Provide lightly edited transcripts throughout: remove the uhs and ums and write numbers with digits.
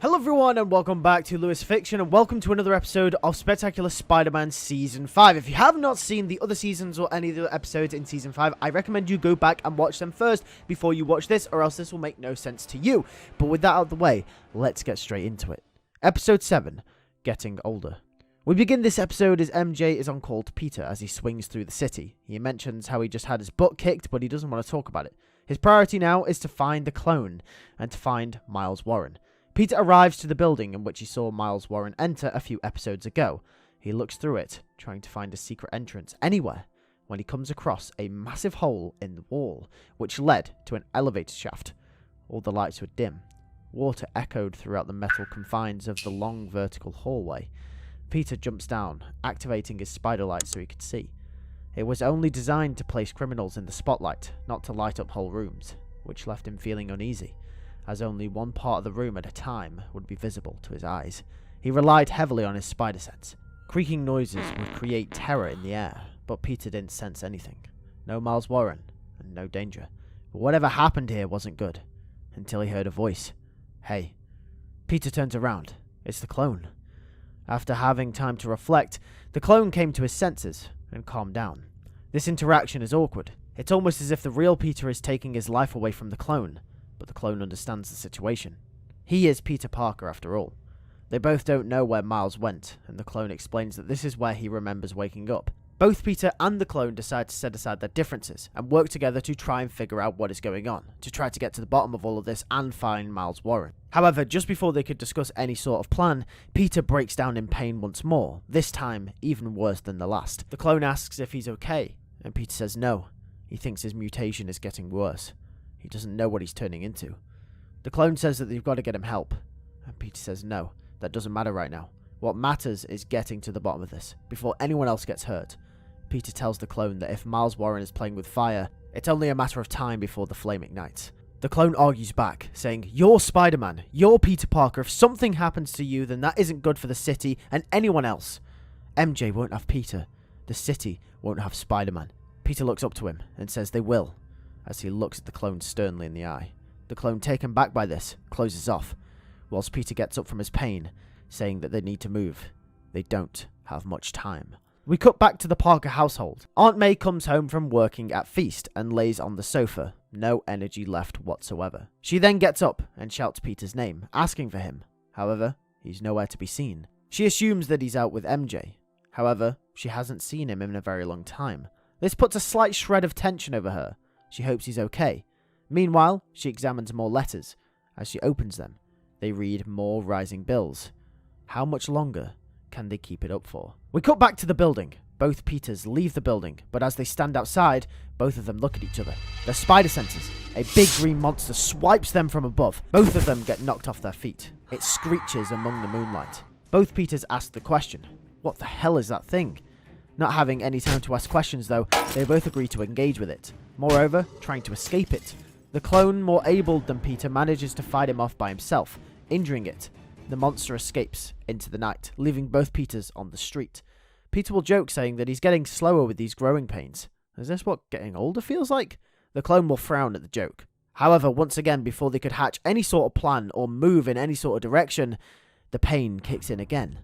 Hello everyone and welcome back to LewisFiction and welcome to another episode of Spectacular Spider-Man Season 5. If you have not seen the other seasons or any of the episodes in Season 5, I recommend you go back and watch them first before you watch this, or else this will make no sense to you. But with that out of the way, let's get straight into it. Episode 7, Getting Older. We begin this episode as MJ is on call to Peter as he swings through the city. He mentions how he just had his butt kicked, but he doesn't want to talk about it. His priority now is to find the clone and to find Miles Warren. Peter arrives to the building in which he saw Miles Warren enter a few episodes ago. He looks through it, trying to find a secret entrance anywhere, when he comes across a massive hole in the wall, which led to an elevator shaft. All the lights were dim. Water echoed throughout the metal confines of the long vertical hallway. Peter jumps down, activating his spider light so he could see. It was only designed to place criminals in the spotlight, not to light up whole rooms, which left him feeling uneasy, as only one part of the room at a time would be visible to his eyes. He relied heavily on his spider sense. Creaking noises would create terror in the air, but Peter didn't sense anything. No Miles Warren, and no danger. But whatever happened here wasn't good, until he heard a voice. Hey. Peter turns around. It's the clone. After having time to reflect, the clone came to his senses and calmed down. This interaction is awkward. It's almost as if the real Peter is taking his life away from the clone, but the clone understands the situation. He is Peter Parker after all. They both don't know where Miles went, and the clone explains that this is where he remembers waking up. Both Peter and the clone decide to set aside their differences and work together to try and figure out what is going on, to try to get to the bottom of all of this and find Miles Warren. However, just before they could discuss any sort of plan, Peter breaks down in pain once more, this time even worse than the last. The clone asks if he's okay, and Peter says no. He thinks his mutation is getting worse. He doesn't know what he's turning into. The clone says that they've got to get him help, and Peter says no, that doesn't matter right now. What matters is getting to the bottom of this, before anyone else gets hurt. Peter tells the clone that if Miles Warren is playing with fire, it's only a matter of time before the flame ignites. The clone argues back, saying, "You're Spider-Man, you're Peter Parker. If something happens to you, then that isn't good for the city and anyone else. MJ won't have Peter. The city won't have Spider-Man." Peter looks up to him and says they will, as he looks at the clone sternly in the eye. The clone, taken back by this, closes off, whilst Peter gets up from his pain, saying that they need to move. They don't have much time. We cut back to the Parker household. Aunt May comes home from working at Feast and lays on the sofa, no energy left whatsoever. She then gets up and shouts Peter's name, asking for him. However, he's nowhere to be seen. She assumes that he's out with MJ. However, she hasn't seen him in a very long time. This puts a slight shred of tension over her. She hopes he's okay. Meanwhile, she examines more letters. As she opens them, they read more rising bills. How much longer can they keep it up for? We cut back to the building. Both Peters leave the building, but as they stand outside, both of them look at each other. Their spider senses. A big green monster swipes them from above. Both of them get knocked off their feet. It screeches among the moonlight. Both Peters ask the question, what the hell is that thing? Not having any time to ask questions though, they both agree to engage with it. Moreover, trying to escape it. The clone, more abled than Peter, manages to fight him off by himself, injuring it. The monster escapes into the night, leaving both Peters on the street. Peter will joke, saying that he's getting slower with these growing pains. Is this what getting older feels like? The clone will frown at the joke. However, once again, before they could hatch any sort of plan or move in any sort of direction, the pain kicks in again.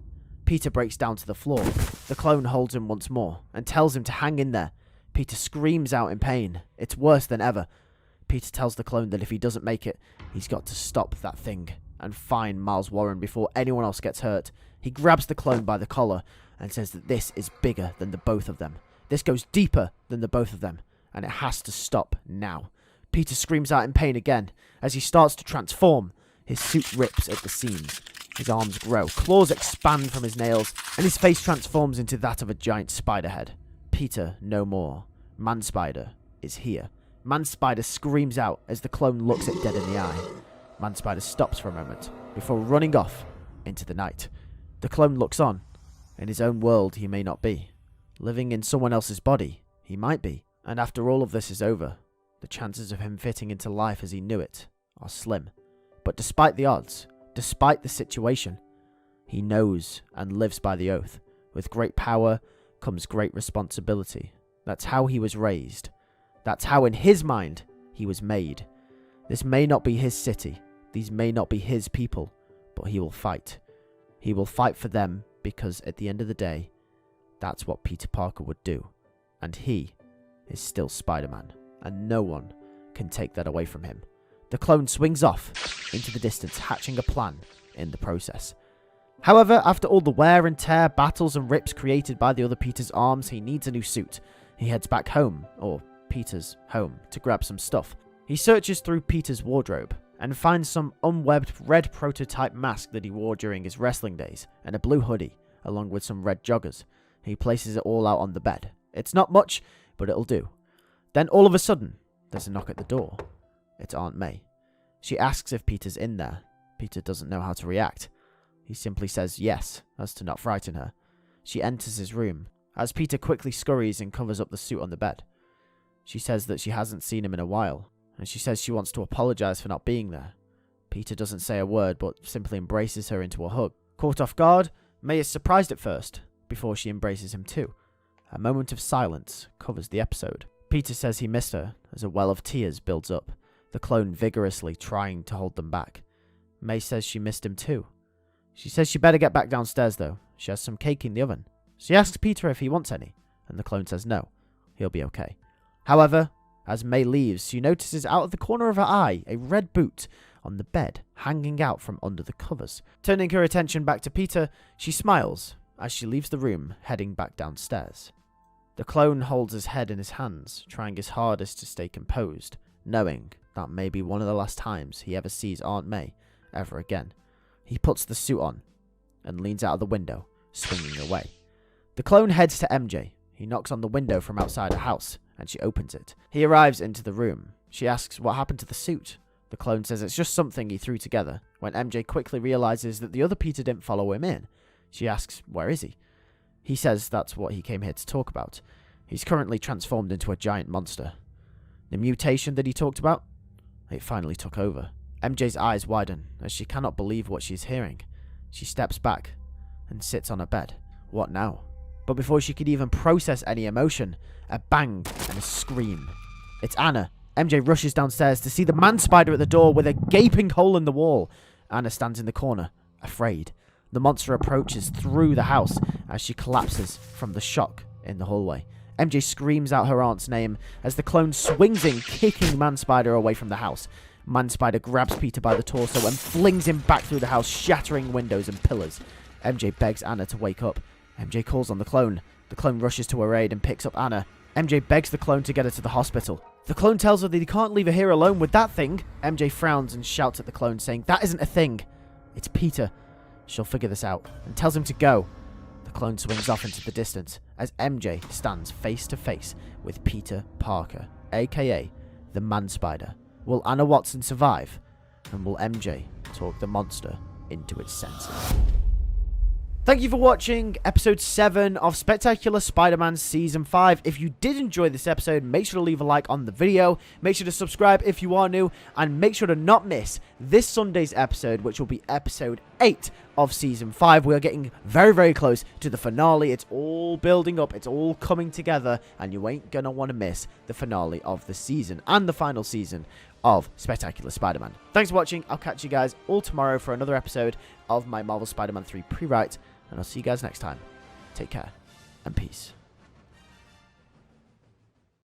Peter breaks down to the floor. The clone holds him once more and tells him to hang in there. Peter screams out in pain. It's worse than ever. Peter tells the clone that if he doesn't make it, he's got to stop that thing and find Miles Warren before anyone else gets hurt. He grabs the clone by the collar and says that this is bigger than the both of them. This goes deeper than the both of them, and it has to stop now. Peter screams out in pain again. As he starts to transform, his suit rips at the seams. His arms grow, claws expand from his nails, and his face transforms into that of a giant spider head. Peter no more. Man-Spider is here. Man-Spider screams out as the clone looks it dead in the eye. Man-Spider stops for a moment before running off into the night. The clone looks on. In his own world he may not be. Living in someone else's body he might be. And after all of this is over, the chances of him fitting into life as he knew it are slim. But despite the odds, despite the situation, he knows and lives by the oath. With great power comes great responsibility. That's how he was raised. That's how in his mind he was made. This may not be his city. These may not be his people. but he will fight. He will fight for them because at the end of the day, that's what Peter Parker would do. And he is still Spider-Man, and no one can take that away from him. The clone swings off into the distance, hatching a plan in the process. However, after all the wear and tear, battles and rips created by the other Peter's arms, he needs a new suit. He heads back home, or Peter's home, to grab some stuff. He searches through Peter's wardrobe and finds some unwebbed red prototype mask that he wore during his wrestling days, and a blue hoodie, along with some red joggers. He places it all out on the bed. It's not much, but it'll do. Then all of a sudden, there's a knock at the door. It's Aunt May. She asks if Peter's in there. Peter doesn't know how to react. He simply says yes, as to not frighten her. She enters his room, as Peter quickly scurries and covers up the suit on the bed. She says that she hasn't seen him in a while, and she says she wants to apologize for not being there. Peter doesn't say a word, but simply embraces her into a hug. Caught off guard, May is surprised at first, before she embraces him too. A moment of silence covers the episode. Peter says he missed her, as a well of tears builds up, the clone vigorously trying to hold them back. May says she missed him too. She says she better get back downstairs though. She has some cake in the oven. She asks Peter if he wants any, and the clone says no. He'll be okay. However, as May leaves, she notices out of the corner of her eye a red boot on the bed, hanging out from under the covers. Turning her attention back to Peter, she smiles as she leaves the room, heading back downstairs. The clone holds his head in his hands, trying his hardest to stay composed, knowing that may be one of the last times he ever sees Aunt May ever again. He puts the suit on and leans out of the window, swinging away. The clone heads to MJ. He knocks on the window from outside her house, and she opens it. He arrives into the room. She asks what happened to the suit. The clone says it's just something he threw together. When MJ quickly realizes that the other Peter didn't follow him in, she asks, where is he? He says that's what he came here to talk about. He's currently transformed into a giant monster. The mutation that he talked about? It finally took over. MJ's eyes widen as she cannot believe what she's hearing. She steps back and sits on her bed. What now? But before she could even process any emotion, a bang and a scream. It's Anna. MJ rushes downstairs to see the man-spider at the door with a gaping hole in the wall. Anna stands in the corner, afraid. The monster approaches through the house as she collapses from the shock in the hallway. MJ screams out her aunt's name as the clone swings in, kicking Man-Spider away from the house. Man-Spider grabs Peter by the torso and flings him back through the house, shattering windows and pillars. MJ begs Anna to wake up. MJ calls on the clone. The clone rushes to her aid and picks up Anna. MJ begs the clone to get her to the hospital. The clone tells her that he can't leave her here alone with that thing. MJ frowns and shouts at the clone, saying, "That isn't a thing. It's Peter." She'll figure this out and tells him to go. The clone swings off into the distance as MJ stands face to face with Peter Parker, aka the Man-Spider. Will Anna Watson survive? And will MJ talk the monster into its senses? Thank you for watching episode 7 of Spectacular Spider-Man Season 5. If you did enjoy this episode, make sure to leave a like on the video, make sure to subscribe if you are new, and make sure to not miss this Sunday's episode, which will be episode 8 of Season 5. We are getting very, very close to the finale. It's all building up, it's all coming together, and you ain't gonna want to miss the finale of the season and the final season of Spectacular Spider-Man. Thanks for watching. I'll catch you guys all tomorrow for another episode of my Marvel Spider-Man 3 pre-write, and I'll see you guys next time. Take care, and peace.